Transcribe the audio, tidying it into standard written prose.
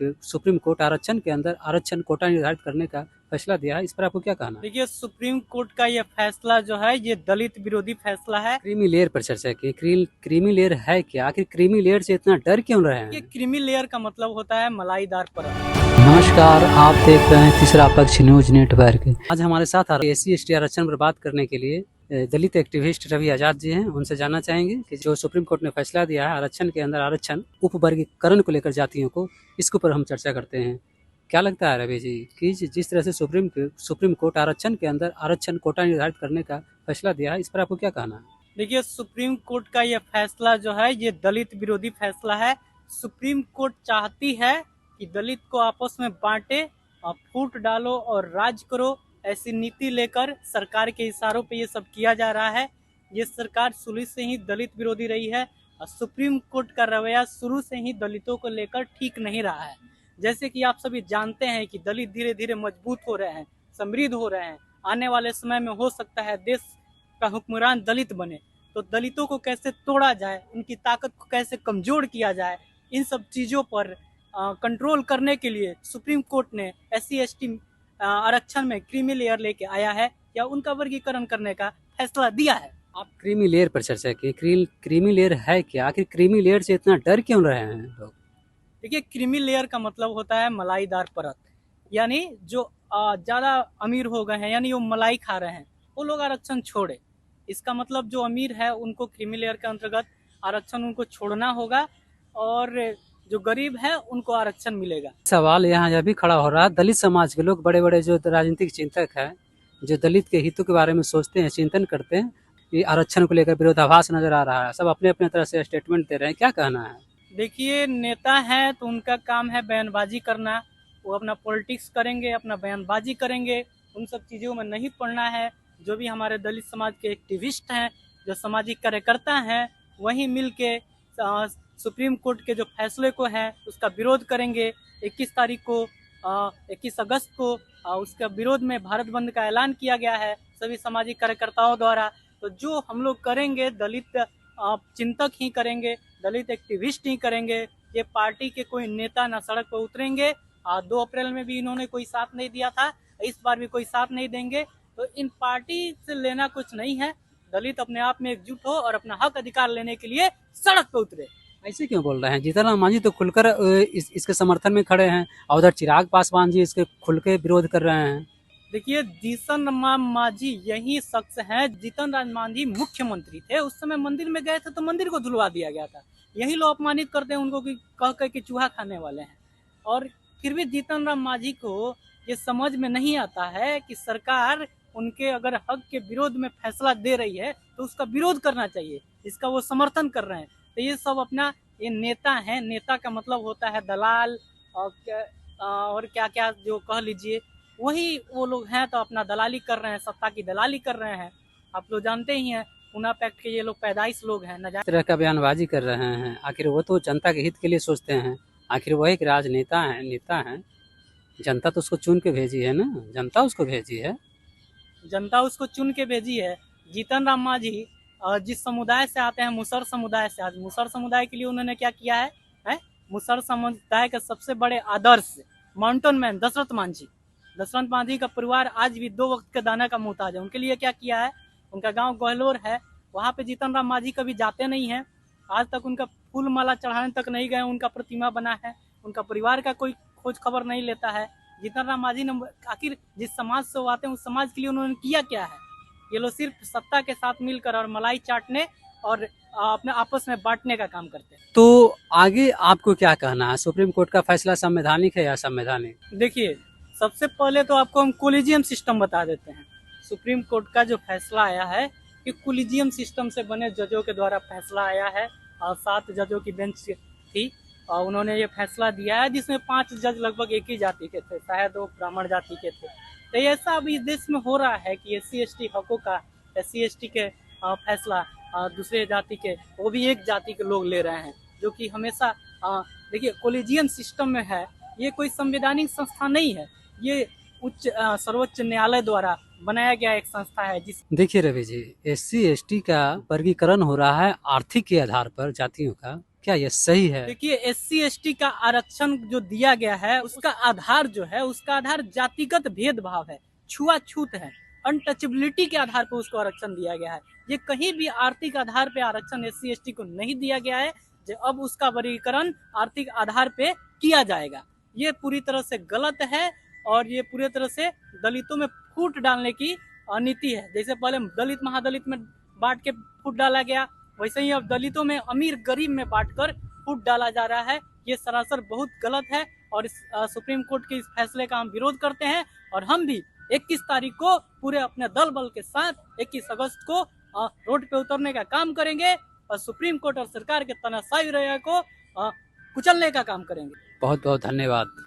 Supreme court आरक्षण के अंदर आरक्षण कोटा निर्धारित करने का फैसला दिया है, इस पर आपको क्या कहना है? देखिए, सुप्रीम कोर्ट का ये फैसला जो है ये दलित विरोधी फैसला है। क्रीमी लेयर पर चर्चा की। क्रीमी लेयर है क्या? आखिर क्रीमी लेयर से इतना डर क्यों रहे ये हैं? क्रीमी लेयर का मतलब होता है मलाईदार परत। नमस्कार, आप देख रहे हैं तीसरा पक्ष न्यूज नेटवर्क। आज हमारे साथ SC/ST आरक्षण पर बात करने के लिए दलित एक्टिविस्ट रवि आजाद जी हैं। उनसे जानना चाहेंगे कि जो सुप्रीम कोर्ट ने फैसला दिया है आरक्षण के अंदर आरक्षण उपवर्गीकरण को लेकर जातियों को, इसके ऊपर हम चर्चा करते हैं। क्या लगता है रवि जी कि जिस तरह से सुप्रीम कोर्ट आरक्षण के अंदर आरक्षण कोटा निर्धारित करने का फैसला दिया है, इस पर आपको क्या कहना है? देखिए, सुप्रीम कोर्ट का ये फैसला जो है ये दलित विरोधी फैसला है। सुप्रीम कोर्ट चाहती है कि दलित को आपस में बांटे और फूट डालो और राज करो, ऐसी नीति लेकर सरकार के इशारों पे ये सब किया जा रहा है। ये सरकार शुरू से ही दलित विरोधी रही है और सुप्रीम कोर्ट का रवैया शुरू से ही दलितों को लेकर ठीक नहीं रहा है। जैसे कि आप सभी जानते हैं कि दलित धीरे धीरे मजबूत हो रहे हैं, समृद्ध हो रहे हैं। आने वाले समय में हो सकता है देश का हुक्मरान दलित बने। तो दलितों को कैसे तोड़ा जाए, उनकी ताकत को कैसे कमजोर किया जाए, इन सब चीज़ों पर कंट्रोल करने के लिए सुप्रीम कोर्ट ने SC/ST आरक्षण में क्रीमी लेयर लेके आया है या उनका वर्गीकरण करने का फैसला दिया है। आप क्रीमी लेयर पर चर्चा की। क्रीमी लेयर है क्या? आखिर क्रीमी लेयर से इतना डर क्यों रहे हैं लोग? देखिए, क्रीमी लेयर का मतलब होता है मलाईदार परत, यानी जो ज़्यादा अमीर हो गए हैं, यानी वो मलाई खा रहे हैं, वो लोग आरक्षण छोड़े। इसका मतलब जो अमीर है उनको क्रीमी लेयर के अंतर्गत आरक्षण उनको छोड़ना होगा और जो गरीब है उनको आरक्षण मिलेगा। सवाल यहाँ यह भी खड़ा हो रहा है, दलित समाज के लोग, बड़े बड़े जो राजनीतिक चिंतक हैं, जो दलित के हितों के बारे में सोचते हैं, चिंतन करते हैं, ये आरक्षण को लेकर विरोधाभास नजर आ रहा है। सब अपने अपने तरह से स्टेटमेंट दे रहे हैं। क्या कहना है? देखिए, नेता हैं तो उनका काम है बयानबाजी करना। वो अपना पॉलिटिक्स करेंगे, अपना बयानबाजी करेंगे, उन सब चीज़ों में नहीं पड़ना है। जो भी हमारे दलित समाज के एक्टिविस्ट हैं, जो सामाजिक कार्यकर्ता हैं, वहीं मिल के सुप्रीम कोर्ट के जो फैसले को है उसका विरोध करेंगे। 21 अगस्त को उसका विरोध में भारत बंद का ऐलान किया गया है सभी सामाजिक कार्यकर्ताओं द्वारा। तो जो हम लोग करेंगे दलित चिंतक ही करेंगे, दलित एक्टिविस्ट ही करेंगे। ये पार्टी के कोई नेता ना सड़क पर उतरेंगे। 2 अप्रैल में भी इन्होंने कोई साथ नहीं दिया था, इस बार भी कोई साथ नहीं देंगे। तो इन पार्टी से लेना कुछ नहीं है। दलित अपने आप में एकजुट हो और अपना हक अधिकार लेने के लिए सड़क पर उतरे। ऐसे क्यों बोल रहे हैं? जीतन राम मांझी तो खुलकर इसके समर्थन में खड़े हैं और उधर चिराग पासवान जी इसके खुल के विरोध कर रहे हैं। देखिए, जीतन राम मांझी यही शख्स हैं। जीतन राम मांझी मुख्यमंत्री थे, उस समय मंदिर में गए थे तो मंदिर को धुलवा दिया गया था। यही लोग अपमानित करते हैं उनको कि कह कह के चूहा खाने वाले हैं। और फिर भी जीतन राम मांझी को ये समझ में नहीं आता है कि सरकार उनके अगर हक के विरोध में फैसला दे रही है तो उसका विरोध करना चाहिए, जिसका वो समर्थन कर रहे हैं। तो ये सब अपना, ये नेता हैं। नेता का मतलब होता है दलाल और क्या क्या जो कह लीजिए, वही वो लोग हैं। तो अपना दलाली कर रहे हैं, सत्ता की दलाली कर रहे हैं। आप लोग जानते ही हैं, पूना पैक्ट के ये लोग पैदाइश लोग हैं। न इस तरह का बयानबाजी कर रहे हैं, आखिर वो तो जनता के हित के लिए सोचते हैं। आखिर वो एक राजनेता है, नेता है। जनता तो उसको चुन के भेजी है ना, जनता उसको भेजी है। जनता उसको चुन के भेजी है। जीतन राम मांझी जिस समुदाय से आते हैं, मुसर समुदाय से, आज मुसर समुदाय के लिए उन्होंने क्या किया है? मुसर समुदाय के सबसे बड़े आदर्श माउंटेन मैन दशरथ मांझी का परिवार आज भी 2 वक्त के दाना का मुहताज है। उनके लिए क्या किया है? उनका गांव गहलोर है, वहाँ पे जीतन राम मांझी कभी जाते नहीं हैं। आज तक उनका फूल माला चढ़ाने तक नहीं गए। उनका प्रतिमा बना है, उनका परिवार का कोई खोज खबर नहीं लेता है। जीतन राम मांझी ने आखिर जिस समाज से वो आते हैं उस समाज के लिए उन्होंने किया क्या है? ये लोग सिर्फ सत्ता के साथ मिलकर और मलाई चाटने और अपने आपस में बांटने का काम करते हैं। तो आगे आपको क्या कहना है? सुप्रीम कोर्ट का फैसला संवैधानिक है या असंवैधानिक? देखिए, सबसे पहले तो आपको हम कोलिजियम सिस्टम बता देते हैं। सुप्रीम कोर्ट का जो फैसला आया है कि कोलिजियम सिस्टम से बने जजों के द्वारा फैसला आया है और 7 जजों की बेंच थी और उन्होंने ये फैसला दिया है, जिसमें 5 जज लगभग एक ही जाति के थे, शायद वो ब्राह्मण जाति के थे। तो ऐसा अभी इस देश में हो रहा है कि SC/ST हकों का, SC/ST के फैसला दूसरे जाति के, वो भी एक जाति के लोग ले रहे हैं, जो कि हमेशा देखिए कोलिजियम सिस्टम में है। ये कोई संवैधानिक संस्था नहीं है, ये सर्वोच्च न्यायालय द्वारा बनाया गया एक संस्था है। देखिए रवि जी, SC/ST का वर्गीकरण हो रहा है आर्थिक के आधार पर, जातियों का। क्या यह सही है? देखिए, SC ST का आरक्षण जो दिया गया है उसका आधार जो है, उसका आधार जातिगत भेदभाव है, छुआछूत है, अनटचेबिलिटी के आधार पर उसको आरक्षण दिया गया है। ये कहीं भी आर्थिक आधार पे आरक्षण SC ST को नहीं दिया गया है। जो अब उसका वर्गीकरण आर्थिक आधार पे किया जाएगा, ये पूरी तरह से गलत है और ये पूरी तरह से दलितों में फूट डालने की नीति है। जैसे पहले दलित महादलित में बांट के फूट डाला गया, वैसे ही अब दलितों में अमीर गरीब में बांटकर फूट डाला जा रहा है। ये सरासर बहुत गलत है और इस सुप्रीम कोर्ट के इस फैसले का हम विरोध करते हैं और हम भी 21 तारीख को पूरे अपने दल बल के साथ 21 अगस्त को रोड पे उतरने का काम करेंगे और सुप्रीम कोर्ट और सरकार के तानाशाही रवैया को कुचलने का काम करेंगे। बहुत बहुत धन्यवाद।